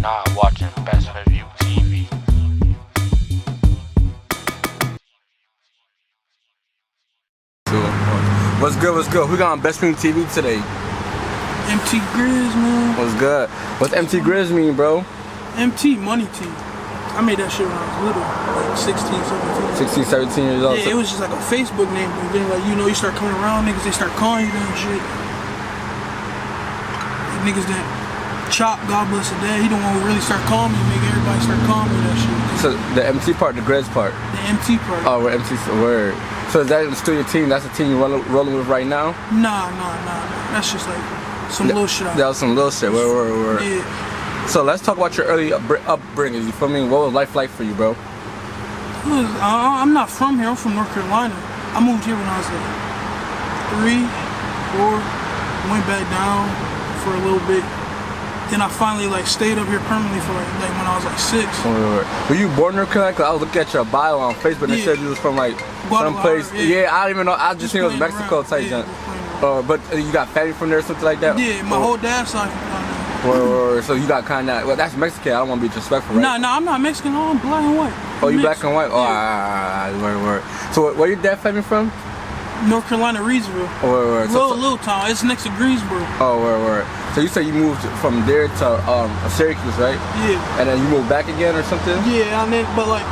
not watching Best for View TV. What's good? What's good? We got on Best PointOfViewTV TV today. MT Grizz, man. What's good? What's MT Grizz mean, bro? MT, money T. I made that shit when I was little, like 16, 17. 16, 17 years old. Yeah, it was just like a Facebook name, but then like, you know, you start coming around, niggas, they start calling you that shit. Like, niggas that Chop, God bless the dad, he the one who really start calling me, make everybody start calling me that shit. So the MT part, the Grizz part? The MT part. Oh, we're MT, word. So is that still your team? That's the team you're rolling with right now? Nah. That's just like some little shit. That was some little shit. Word. Yeah. So let's talk about your early upbringing. You feel me? What was life like for you, bro? I'm not from here. I'm from North Carolina. I moved here when I was like 3, 4. Went back down for a little bit. Then I finally like stayed up here permanently for like when I was like 6. Were you born in North Carolina? Cause I was looking at your bio on Facebook and it said you was from like some place. Yeah, I don't even know. I just think it was Mexico type junk. But you got family from there or something like that? Yeah, my whole dad's side from down there. So you got kind of, well, that's Mexican. I don't want to be disrespectful, right? Nah, I'm not Mexican. No, I'm black and white. Oh, you black and white? Oh, word. So where your dad family from? North Carolina, Reedsville. Little town. It's next to Greensboro. Oh, word. So you said you moved from there to Syracuse, right? Yeah. And then you moved back again or something? Yeah, and then, but like,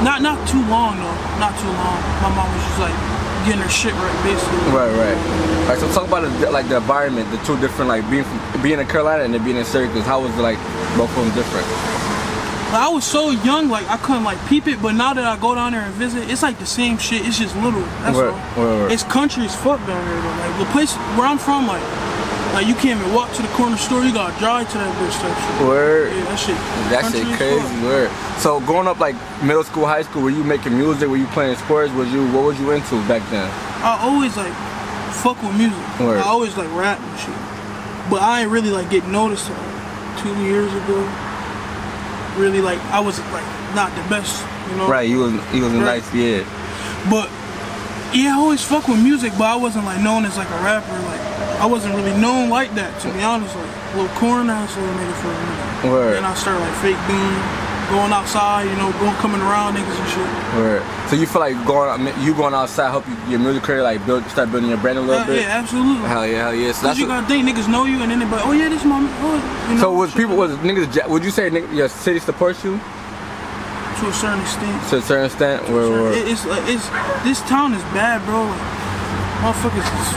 not too long though. Not too long. My mom was just like getting her shit right, basically. Right. Alright, so talk about the environment, the two different, like being in Carolina and then being in Syracuse. How was it, like both of them different? Like, I was so young, like I couldn't like peep it, but now that I go down there and visit, it's like the same shit. It's just little. That's all. It's country as fuck down there though. Like the place where I'm from, like you can't even walk to the corner store. You gotta drive to that bitch type shit. Word. Yeah, that shit crazy. Word. So growing up, like middle school, high school, were you making music? Were you playing sports? What was you into back then? I always like fuck with music. Word. I always like rap and shit. But I ain't really like get noticed like 2 years ago. Really, like I was like not the best, you know. Right, he was a nice, yeah. But yeah, I always fuck with music, but I wasn't like known as like a rapper. Like I wasn't really known like that, to be honest. Like a little corn ass little nigga for a minute. Word. Then I started like fake being, going outside, you know, coming around niggas and shit. Word. So you feel like going outside help your music career, like start building your brand a little bit? Yeah, absolutely. Hell yeah. So you gotta think niggas know you, and then they be like, oh yeah, this my. You know, so niggas? Would you say your city supports you? To a certain extent. To a certain extent. It's this town is bad, bro. Like, motherfuckers is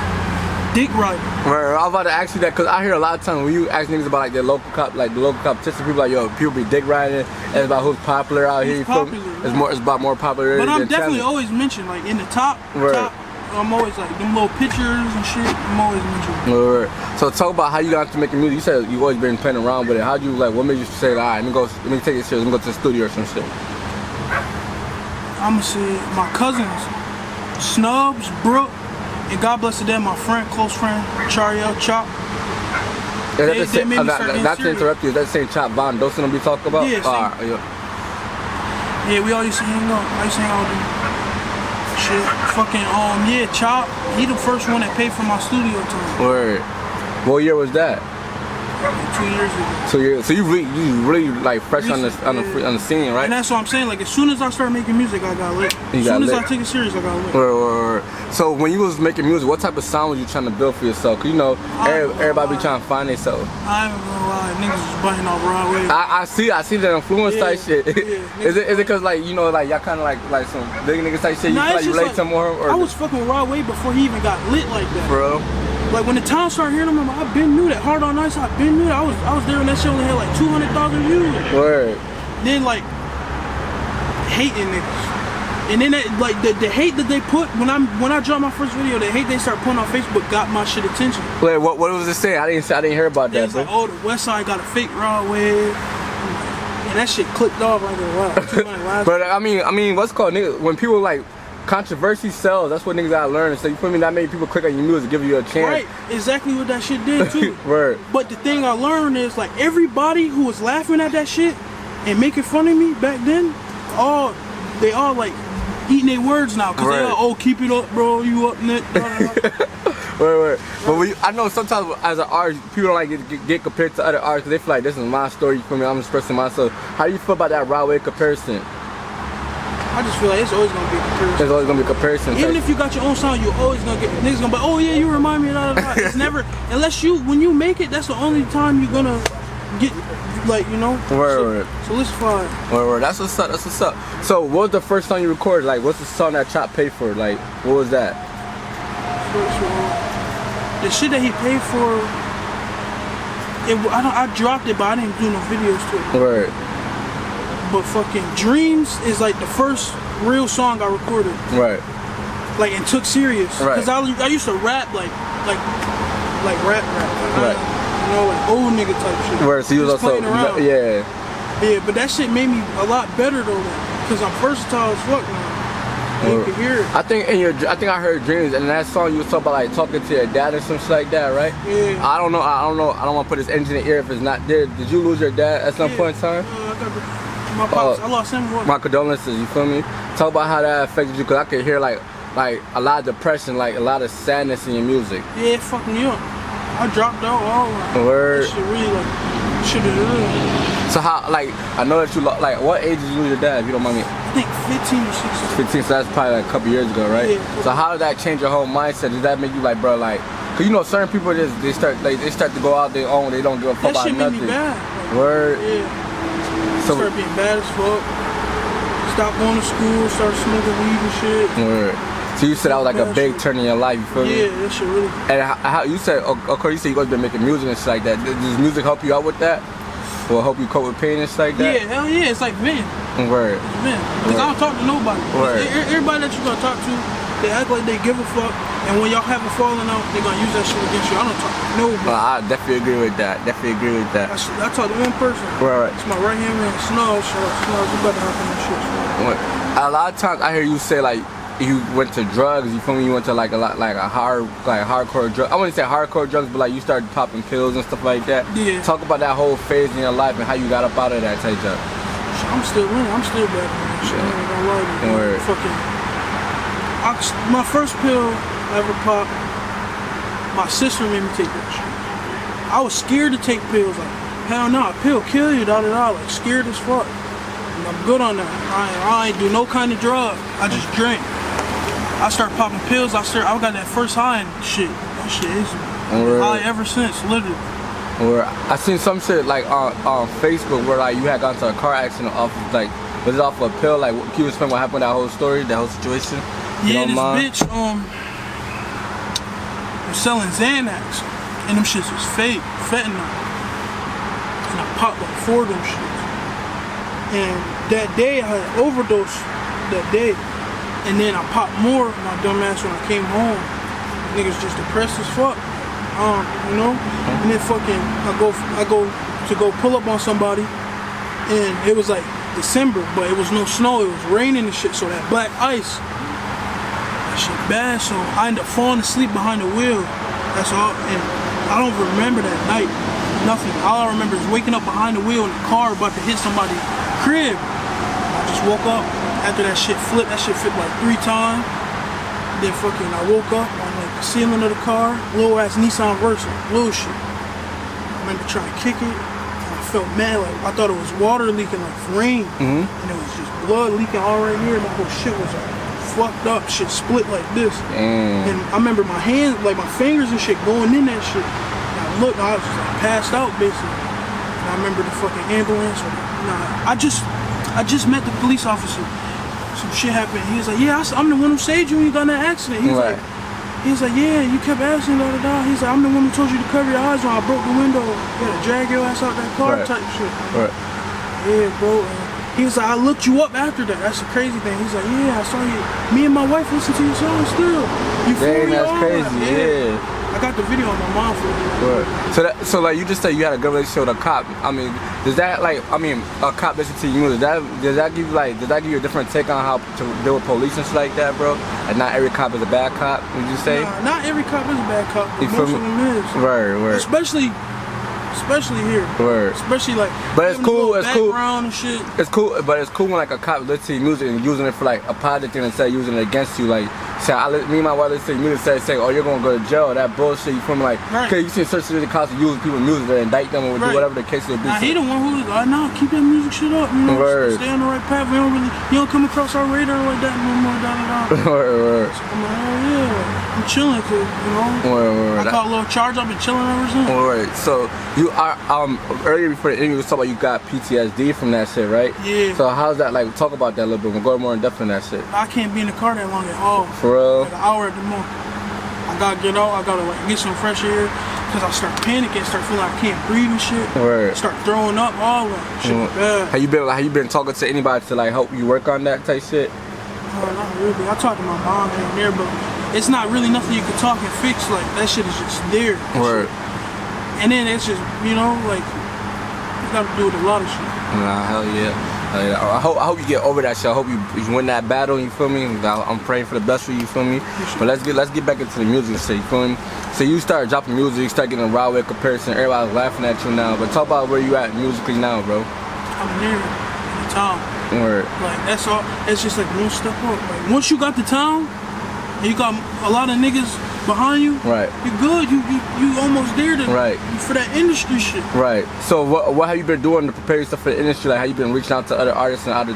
dick riding. Right. I was about to ask you that because I hear a lot of times when you ask niggas about like the local competition, people like, yo, people be dick riding. And it's about who's popular out here. It's about more popularity. But I'm definitely always mentioned like in the top. I'm always like them little pictures and shit. I'm always mentioned. So talk about how you got into making music. You said you always been playing around with it. How'd you what made you say, alright, let me take it serious. Let me go to the studio or some shit. I'ma say my cousins, Snubs, Brooke, and God bless the dead, my close friend, Chariel Chop. They made me start not to interrupt you, that's the same Chop Bond. Those things we talk about? Yeah, yeah, we all used to hang out. I used to hang out with them. Shit, fucking, Chop, he the first one that paid for my studio time. Word. What year was that? 2 years ago. 2 years. So you really like fresh on the scene, right? And that's what I'm saying. Like as soon as I started making music, I got lit. As soon as I take it serious, I got lit. So when you was making music, what type of sound was you trying to build for yourself? Cause you know everybody be trying to find themselves. I ain't gonna lie, niggas was biting off Broadway. I see that influence type shit. Is it cause like you know like y'all kind of like some big niggas type shit? You feel like you relate to more? Or I was fucking with Broadway before he even got lit like that. Bro. Like when the town started hearing him, I been knew that. Hard on Ice, I been knew that. I was there when that shit only had like 200,000 views. Word. Then like hating niggas, and then the hate that they put when I dropped my first video, the hate they started putting on Facebook got my shit attention. Wait, what was it saying? I didn't hear about that. It's like, oh, the West Side got a fake Broadway. And that shit clicked off like a while. But I mean, what's called niggas when people like. Controversy sells. That's what niggas gotta learn. So you feel me? That made people click on your music, give you a chance. Right, exactly what that shit did too. Word. But the thing I learned is like everybody who was laughing at that shit and making fun of me back then, they all like eating their words now. Cause they all, oh, keep it up, bro. You up, Nick. Word. But I know sometimes as an artist, people don't like get compared to other artists because they feel like this is my story, you feel me? I'm expressing myself. How do you feel about that raw way comparison? I just feel like it's always gonna be a comparison. There's always gonna be a comparison. Even if you got your own sound, you're always gonna get niggas gonna be, oh yeah, you remind me of that. It's never, unless when you make it, that's the only time you're gonna get, like, you know. Word. Solidified. Word. That's what's up. That's what's up. So, what was the first song you recorded? Like, what's the song that Chop paid for? Like, what was that? The shit that he paid for, I dropped it, but I didn't do no videos to it. Word. But fucking Dreams is like the first real song I recorded. Right. Like, and took serious. Right. Cause I used to rap like rap. Right. You know, like old nigga type shit. Word. So you was also around. Yeah. Yeah, but that shit made me a lot better though. Cause I'm versatile as fuck now. You can hear it. I think I heard Dreams, and that song you was talking about like talking to your dad or some shit like that, right? Yeah. I don't know. I don't want to put his engine in the ear if it's not there. Did you lose your dad at some point in time? My pops, I lost him. My condolences, you feel me? Talk about how that affected you, cause I could hear like a lot of depression, like a lot of sadness in your music. Yeah, it fucked me up. I dropped out all around. Word. That shit really like, shit is real. So how, like, I know that you like, what age did you lose your dad, if you don't mind me? I think 15 or 16. 15, so that's probably like a couple years ago, right? Yeah. So how did that change your whole mindset? Did that make you like, bro, like, cause you know certain people they start to go out their own, they don't give a fuck about nothing. That shit made me bad. Like, Word. Yeah. So, started being bad as fuck. Stopped going to school, started smoking weed and shit. Word. So you said that was like a big turn in your life, you feel me? Yeah, that shit really. And how you said, of course, you said you guys been making music and shit like that. Does music help you out with that? Or help you cope with pain and shit like that? Yeah, hell yeah, it's like men. Word. It's men. Because I don't talk to nobody. Word. Everybody that you're gonna talk to, they act like they give a fuck. And when y'all have a falling out, they're gonna use that shit against you. I don't talk to nobody. I definitely agree with that. I talk to one person. Right. It's my right hand man, Snow. Snow, you better hop on that shit. A lot of times I hear you say like you went to drugs. You feel me? You went to like hardcore drugs. I wouldn't say hardcore drugs, but like you started popping pills and stuff like that. Yeah. Talk about that whole phase in your life and how you got up out of that type of stuff. I'm still winning. I'm still bad man. Shit, I ain't gonna lie to you. Word. My first pill I ever popped, my sister made me take that shit. I was scared to take pills. Like, hell no, a pill kill you, da da da. Like, scared as fuck. And I'm good on that. I ain't do no kind of drug. I just drink. I started popping pills. I got that first high and shit. That shit is high ever since, literally. Or I seen some shit like on Facebook where like you had gone to a car accident off of, like, was it off of a pill? Like, can you explain what happened, that whole story, that whole situation? Yeah, this bitch was selling Xanax, and them shits was fake, fentanyl. And I popped like 4 of them shits. And that day I had overdose that day. And then I popped more, my dumb ass, when I came home. Niggas just depressed as fuck. You know? And then fucking I go to pull up on somebody, and it was like December, but it was no snow, it was raining and shit, so that black ice, that shit bad, so I ended up falling asleep behind the wheel. That's all, and I don't remember that night, nothing. All I remember is waking up behind the wheel in the car about to hit somebody's crib. I just woke up after that shit flipped. That shit flipped like 3 times. Then fucking I woke up on like the ceiling of the car, little ass Nissan Versa, little shit. I remember trying to kick it, and I felt mad, like I thought it was water leaking, like rain, and it was just blood leaking all right here. My whole shit was like fucked up, shit split like this. And I remember my hands, like my fingers and shit going in that shit. And I looked, I was just like passed out basically. And I remember the fucking ambulance. I just met the police officer. Some shit happened. He was like, yeah, I'm the one who saved you when you got in that accident. He was like, yeah, you kept asking, da da da. He's like, I'm the one who told you to cover your eyes when I broke the window. You had to drag your ass out that car type shit. Yeah, bro. He was like, I looked you up after that. That's the crazy thing. He's like, yeah, I saw you. Me and my wife listen to your song still. You Dang, that's crazy. Yeah. I got the video on my mom for you. So like you just said you had a good relationship with a cop. I mean, does that like, I mean, a cop listen to you? Does that give you a different take on how to deal with police and shit like that, bro? And not every cop is a bad cop, would you say? Nah, not every cop is a bad cop, but most of them is. Right. Especially especially here. Word. Especially like. But it's cool. It's cool. And shit. It's cool. But it's cool when like a cop listens to your music and using it for like a positive thing instead of using it against you. Like, say, me and my wife listen to music, say, oh, you're gonna go to jail. That bullshit. You feel me? Like, okay, you see certain city cops using people's music to indict them or do whatever the case may be. He the one who's like, nah, keep that music shit up. You know, stay on the right path. You don't come across our radar like that no more. Word. So I'm like, oh yeah, I'm chilling, cause you know. I caught a little charge. I've been chilling ever since. Alright, so you are earlier before the interview, you was talking about you got PTSD from that shit, right? Yeah. So how's that like? Talk about that a little bit. We'll go more in depth in that shit. I can't be in the car that long at all. For real? Like an hour at the most. I gotta get out. I gotta like get some fresh air, cause I start panicking, start feeling like I can't breathe and shit. Right. Start throwing up, all that shit. Bad. Have you been talking to anybody to like help you work on that type shit? Not really. I talk to my mom here and there, but it's not really nothing you can talk and fix. Like that shit is just there. Word. And then it's just, you know, like you gotta do with a lot of shit. Nah, hell yeah. I hope you get over that shit. I hope you win that battle. You feel me? I'm praying for the best for you. Feel me? But let's get back into the music shit. You feel me? So you started dropping music. You start getting a raw comparison. Everybody's laughing at you now. But talk about where you at musically now, bro. I'm near the town. Word. Like that's all. It's just like one step up. Like once you got the town, and you got a lot of niggas behind you. Right. You good. You almost there to for that industry shit. Right. So what have you been doing to prepare yourself for the industry? Like, how you been reaching out to other artists in other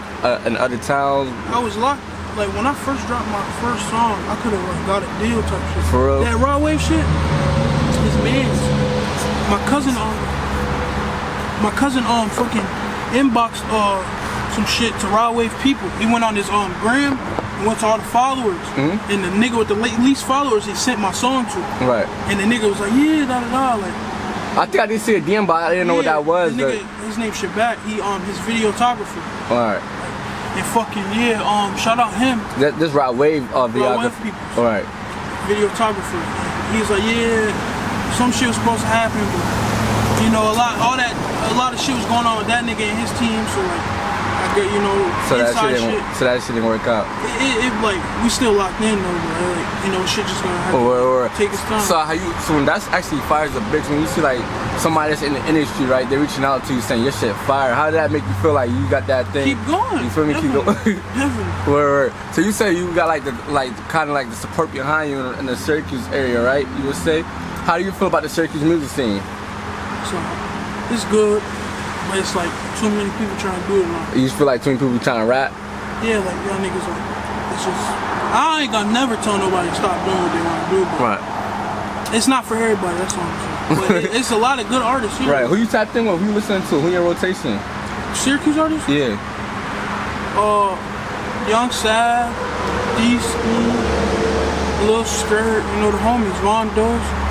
towns? I was locked. Like when I first dropped my first song, I could have like, got a deal type shit. For real. That raw wave shit. His man's. My cousin fucking inboxed some shit to raw wave people. He went on his gram. Went to all the followers, and the nigga with the least followers, he sent my song to. Right. And the nigga was like, yeah, like. I think I did see a DM, but I didn't know what that was. The nigga, his name's Shabbat. He his videographer. Alright. And fucking shout out him. This Raw Wave videographer. People. Alright. Videographer. He's like, yeah, some shit was supposed to happen, but you know, a lot of shit was going on with that nigga and his team, so like. You know, so that shit didn't work out. It like we still locked in though, bro. Like, you know, shit just gonna have to take its time. So when that's actually fires a bitch, when you see like somebody that's in the industry, right? They're reaching out to you saying your shit fire. How did that make you feel? Like you got that thing? Keep going. You feel me? Definitely. Keep going. Word. So you say you got like the kind of like the support behind you in the Syracuse area, right? You would say. How do you feel about the Syracuse music scene? So it's good. But it's like too many people trying to do it now. You just feel like too many people trying to rap? Yeah, like y'all niggas like, it's just, I ain't gonna never tell nobody to stop doing what they want to do, but it's not for everybody, that's all I'm saying. But it's a lot of good artists here. Right, who you tapped in with, who you listening to, who your rotation? Syracuse artists? Yeah. Young Sad, D-School, Lil Skirt, you know the homies, Von Dose.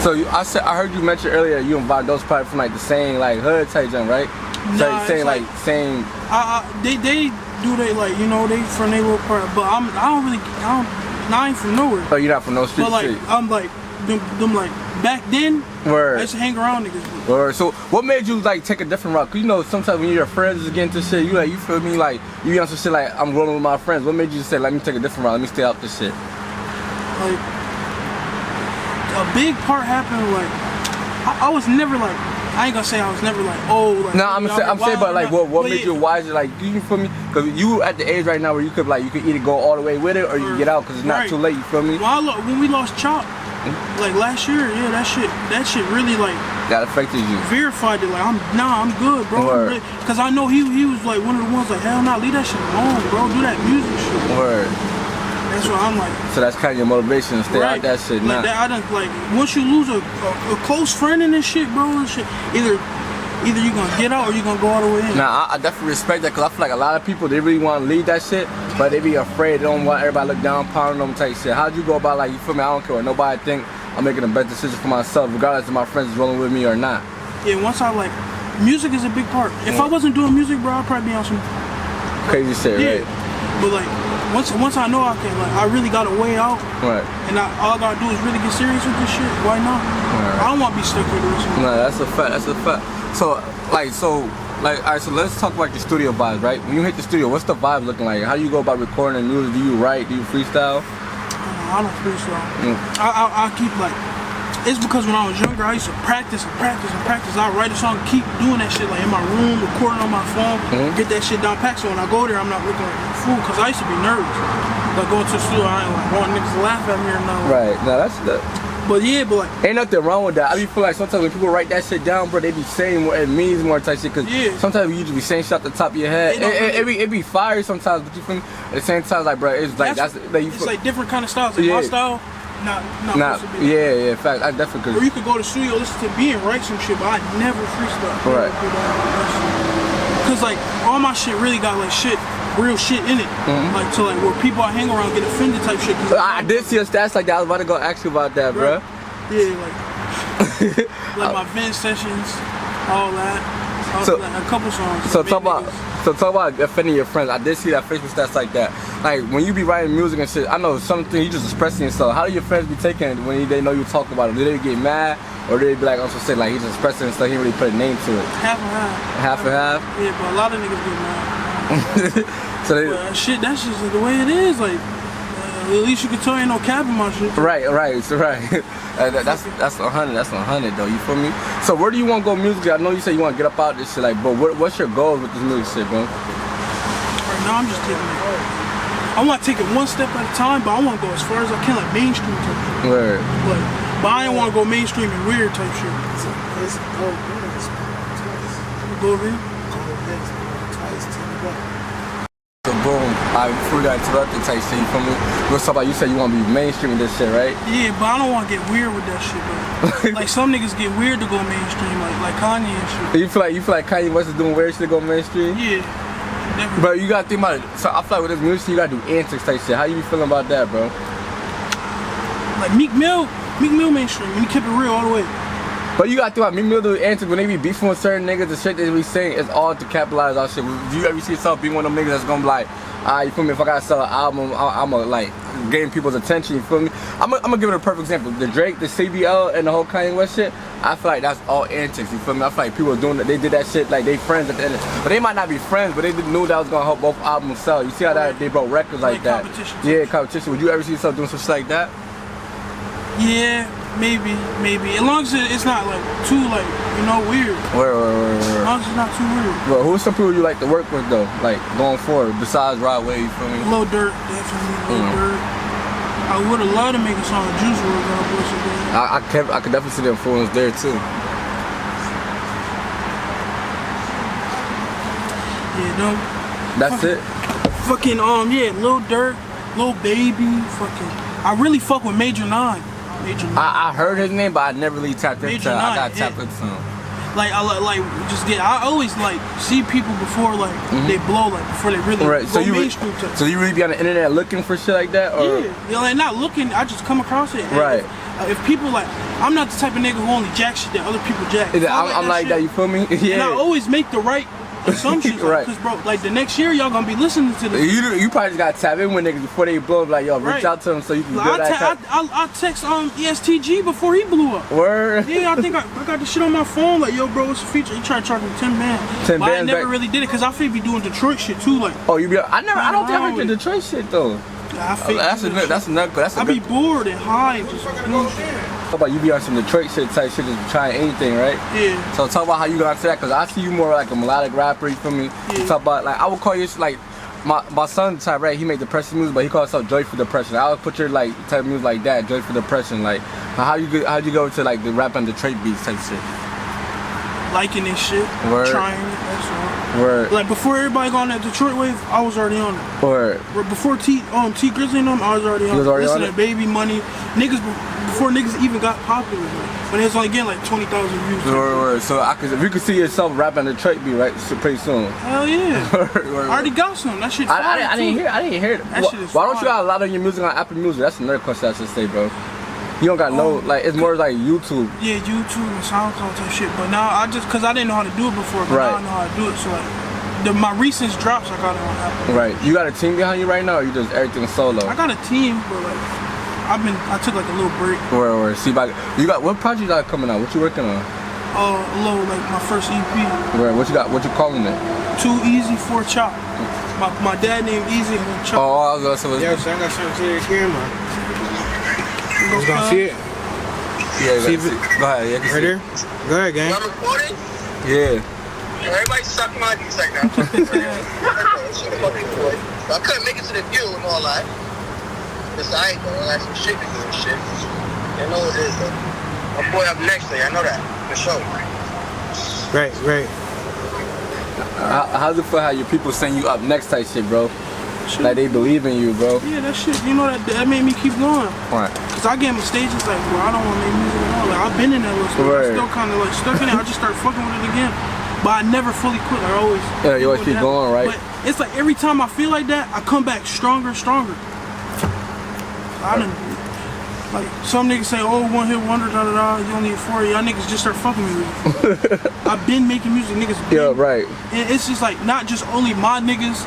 So I heard you mention earlier you and Von Dose probably from like the same like hood type jump, right? Nah, saying like same. They do they like you know they from their little part, but I ain't from nowhere. Oh, you're not from no street. But like I'm like them like back then. Word. I used to hang around niggas. Word. So what made you like take a different route? Cause you know sometimes when your friends is getting to shit, you feel me like you on some shit like I'm rolling with my friends. What made you say let me take a different route? Let me stay out this shit. Like. A big part happened like I was never like I ain't gonna say I was never like like no I'm saying but like what made you wiser like you feel me because you at the age right now where you could either go all the way with it or you can get out because it's not too late, you feel me? Well when we lost Chop like last year, yeah, that shit really like that affected you, verified it. Like I'm good, bro. Because I know he was like one of the ones like hell nah, leave that shit alone, bro, do that music shit. Word. That's what I'm like. So that's kind of your motivation to stay out that shit now. Like I done like once you lose a close friend in this shit, bro, and shit, either you gonna get out or you gonna go all the way in. Nah, I definitely respect that because I feel like a lot of people they really want to leave that shit, but they be afraid. They don't want everybody to look down upon them type shit. How'd you go about like you feel me? I don't care what nobody think. I'm making the best decision for myself, regardless if my friends is rolling with me or not. Yeah, once I like music is a big part. If I wasn't doing music, bro, I'd probably be on some crazy shit, right? But like. Once I know I can, like, I really got a way out, right? And all I gotta do is really get serious with this shit. Why not? Right. I don't want to be stuck with this. No, that's a fact. That's a fact. So, all right. So let's talk about the studio vibes, right? When you hit the studio, what's the vibe looking like? How do you go about recording the music? Do you write? Do you freestyle? I don't freestyle. I keep like It's because when I was younger, I used to practice and practice and practice. I write a song, keep doing that shit like in my room, recording on my phone, get that shit down packed. So when I go there, I'm not looking like a fool because I used to be nervous. Like going to the studio, I ain't like want niggas to laugh at me or nothing. Right. No, that's the. But yeah, but like, ain't nothing wrong with that. I be feel like sometimes when people write that shit down, bro, they be saying what it means more type shit. Cause sometimes you just be saying shit off the top of your head. It be fire sometimes, but you feel me? At the same time, like, bro, it's like that's like it's like different kind of styles. Like my style. Not yeah, in fact, I definitely could. Or you could go to the studio, listen to me and write some shit, but I never freestyle. Right. Cause like all my shit really got like real shit in it. Like to like where people I hang around get offended type shit. I did see a stats like that. I was about to go ask you about that, bro. Yeah, like my vent sessions, all that. So, like a couple songs. So talk about offending your friends. I did see that Facebook stats like that. Like when you be writing music and shit, I know something you just expressing yourself. How do your friends be taking it when they know you talk about it? Do they get mad or do they be like, I'm just saying like he's just expressing stuff, he really put a name to it? Half and half. Half and half? Yeah, but a lot of niggas get mad. So they, shit, that's just the way it is. Like at least you can tell ain't no cap in my shit. Right. That's 100. That's 100 though. You feel me? So where do you want to go musically? I know you say you want to get up out of this shit. Like, but what's your goal with this music shit, bro? Right now I'm just taking it. I want to take it one step at a time, but I want to go as far as I can, like mainstream type shit. Word. But I don't want to go mainstream and weird type shit. Go over here. So boom, before we got interrupted type shit, you feel me? Let's talk about, you said you want to be mainstream with this shit, right? Yeah, but I don't want to get weird with that shit, bro. Like some niggas get weird to go mainstream, like Kanye and shit. You feel like Kanye West is doing weird shit to go mainstream? Yeah. Definitely. Bro, you gotta think about it. So I feel like with this music, you gotta do antics type shit. How you be feeling about that, bro? Like Meek Mill mainstream, when he kept it real all the way. But you gotta think about Meek Mill do antics when they be beefing with certain niggas. The shit that we saying is all to capitalize our shit. Do you ever see yourself being one of them niggas that's gonna be like, you feel me? If I gotta sell an album, I'm gonna like gain people's attention. You feel me? I'm gonna give it a perfect example. The Drake, the CBL, and the whole Kanye West shit. I feel like that's all antics. You feel me? I feel like people are doing that. They did that shit like they friends at the end. But they might not be friends, but they knew that was gonna help both albums sell. You see how that they broke records like that? Competition. Yeah, competition. Would you ever see yourself doing some shit like that? Yeah, maybe. As long as it's not like too like weird. As long as it's not too weird. Bro, who's some people you like to work with though? Like going forward, besides Rod Wave, you feel me? Lil Durk, definitely Lil Durk. I would have loved to make a song with Juice WRLD. I could definitely see the influence there too. Yeah, no. That's it. Fucking yeah, Lil Durk, Lil Baby, fucking. I really fuck with Major 9. I heard his name, but I never really tapped into him. I got tapped into him. Like I always like see people before like they blow, like before they really So you really be on the internet looking for shit like that, or yeah, like not looking. I just come across it. Right. If people like, I'm not the type of nigga who only jack shit that other people jack. I'm like that. You feel me? Yeah. And I always make the right assumptions, right? Cause bro, like the next year y'all gonna be listening to this. You probably just gotta tap in with niggas before they blow up. Like yo, reach out to them so you can build that. I text ESTG before he blew up. Word. Yeah, I think I got the shit on my phone. Like yo, bro, what's the feature? He tried to charge me 10 bands. 10 but bands. I never really did it because I feel be doing Detroit shit too. Like oh, you be? I don't think I heard the Detroit shit though. Yeah, I be bored and high just doing shit. Talk about you be on some Detroit shit type shit, just trying anything, right? Yeah. So talk about how you got into that, cause I see you more like a melodic rapper. You feel me? Yeah. Talk about like I would call you like my son type, right? He made depression music, but he calls himself Joy for Depression. I would put your like type of music like that, Joy for Depression. Like how'd you go to like the rap and Detroit beats type shit? Liking this shit, Word. trying it, that's all. Word. Like before everybody got on that Detroit wave, I was already on it. Word. Before T Grizz and them, I was already on it. Listening to Baby Money, before niggas even got popular, like, when it was only getting like 20,000 views. Word. So if you could see yourself rapping Detroit beat right pretty soon. Hell yeah. Word. I already got some. That shit. I didn't hear it. That shit is why don't you got a lot of your music on Apple Music? That's another question I should say, bro. You don't got no, like, it's more like YouTube. Yeah, YouTube and SoundCloud type shit. But now cause I didn't know how to do it before, but now I know how to do it. So like, my recent drops, I got it on Apple. Right. You got a team behind you right now, or you just everything solo? I got a team, but like, I took like a little break. Or see, you got what project got coming out? What you working on? Like my first EP. Right. What you got? What you calling it? Too Easy for Chop. My dad named Easy and Chop. Oh, I was gonna say. Yo, so I got something to the camera. Who's gonna see it? Yeah, See go ahead. Yeah, right there? Go ahead, gang. You recording? Yeah. Everybody suck my dick right now. I couldn't make it to the view and all that. Because I ain't though. I got some shit to do and shit. I know what it is though. My boy up next day, I know that. For sure. Right. How's it feel how your people saying you up next type shit, bro? Shit. Like they believe in you, bro. Yeah, that shit, you know, that made me keep going. Right. Cause I get in stages like, bro, I don't want to make music at all. Like, I've been in that little stuff. Right. I'm still kind of like stuck in it. I just start fucking with it again. But I never fully quit. I always. Yeah, you always keep going, right? But it's like every time I feel like that, I come back stronger. I done. Like some niggas say, oh, one hit wonder, da da da. You only hit 4. Y'all niggas just start fucking with me. I've been making music, niggas. Yeah, right. And it's just like not just only my niggas,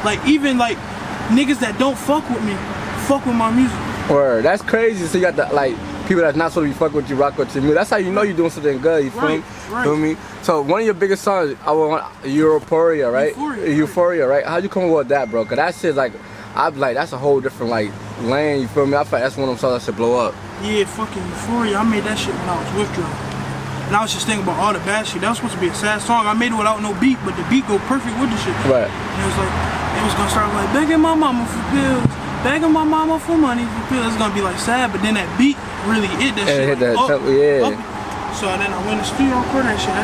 like even like niggas that don't fuck with me, fuck with my music. Word, that's crazy. So you got the like people that's not supposed to be fucking with you, rock with your music. That's how you know you're doing something good. You feel me? Right. Feel me? So one of your biggest songs, I want Euphoria, right? Euphoria, right? How'd you come up with that, bro? Cause that shit's like, I'm like, that's a whole different like lane. You feel me? I feel like that's one of them songs that should blow up. Yeah, fucking Euphoria. I made that shit when I was withdrawing. And I was just thinking about all the bad shit. That was supposed to be a sad song. I made it without no beat, but the beat go perfect with the shit. Right. And it was like, it was gonna start like begging my mama for pills, begging my mama for money for pills. It's gonna be like sad, but then that beat really hit that shit. Hit that up, tempo, yeah. up. So then I went to the studio and recorded that shit.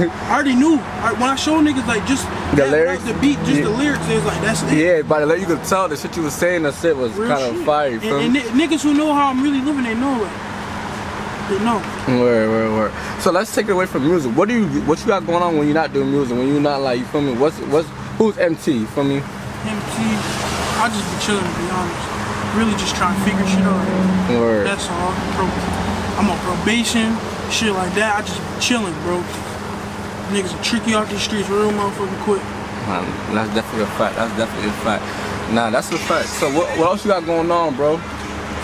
I already knew. When I showed niggas like just the that, lyrics, the beat, just the lyrics, it was like that's it. Yeah, by the way you could tell the shit you was saying, that shit was Real kind of shit. fire. You feel And me? niggas who know how I'm really living, they know like. They know. Word. So let's take it away from music. What you got going on when you're not doing music? When you're not like, you feel me? Who's MT? You feel me? MT, I just be chilling to be honest. Really just trying to figure shit out. Word. That's all. I'm on probation, shit like that. I just be chilling, bro. Niggas are tricky out these streets real motherfucking quick. Man, that's definitely a fact. Nah, that's a fact. So what else you got going on, bro?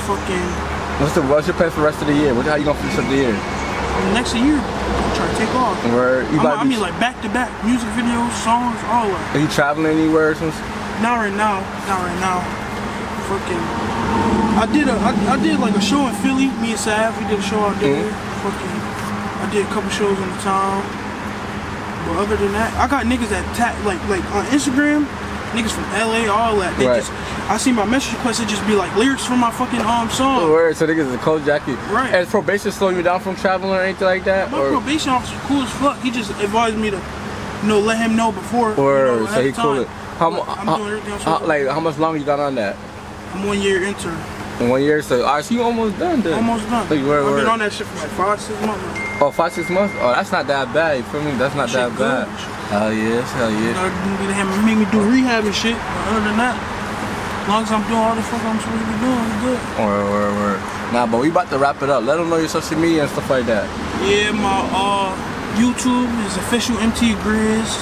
Fucking. What's your plan for the rest of the year? How you gonna finish up the year? Next year, I'm trying to take off. Word. I mean like back to back, music videos, songs, all that. Are you traveling anywhere or something? Not right now. Fucking. I did like a show in Philly. Me and Sav, we did a show out there. Fucking. I did a couple shows in the town. But other than that, I got niggas that like on Instagram. Niggas from LA, all that. They just, I see my message request, it just be like lyrics from my fucking song. Word, so niggas is a cold jacket. Right. And is probation slowing you down from traveling or anything like that? My probation officer cool as fuck. He just advised me to, let him know before. Word, so he cool. I'm doing everything else. Like, how much longer you got on that? I'm 1 year intern. In 1 year, so alright, so you almost done then. Almost done. Like, I've been on that shit for like 5-6 months now. Oh, 5-6 months? Oh, that's not that bad, you feel me? That's not that bad. Hell yeah. They make me do rehab and shit. But other than that, as long as I'm doing all the fuck I'm supposed to be doing, I'm good. Word. Nah, but we about to wrap it up. Let them know your social media and stuff like that. Yeah, my YouTube is official MT Grizz.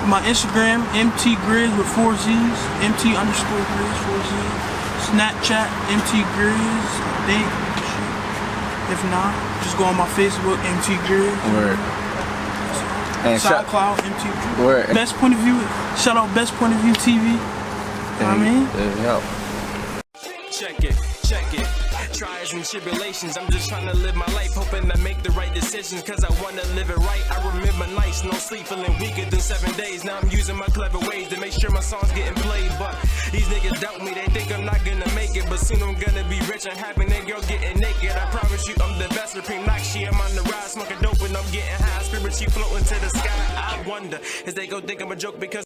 My Instagram, MT Grizz with 4 Z's. MT_Grizz, 4 Z's. Snapchat, MT Grizz, I think. If not, just go on my Facebook, MT Grizz. Word. And SoundCloud, MT Grizz. Word. Best Point of View, shout out Best Point of View TV. You know what I mean? Yeah. Check it. Trials and tribulations, I'm just trying to live my life, hoping I make the right decisions, cause I wanna live it right. I remember nights, no sleep, feeling weaker than 7 days. Now I'm using my clever ways to make sure my songs getting played, but these niggas doubt me, they think I'm not gonna make it, but soon I'm gonna be rich and happy, that girl getting naked. I promise you I'm the best, supreme Nakshi, I'm on the rise, smoking dope and I'm getting high, spirit she floating to the sky. I wonder, is they gon' think I'm a joke because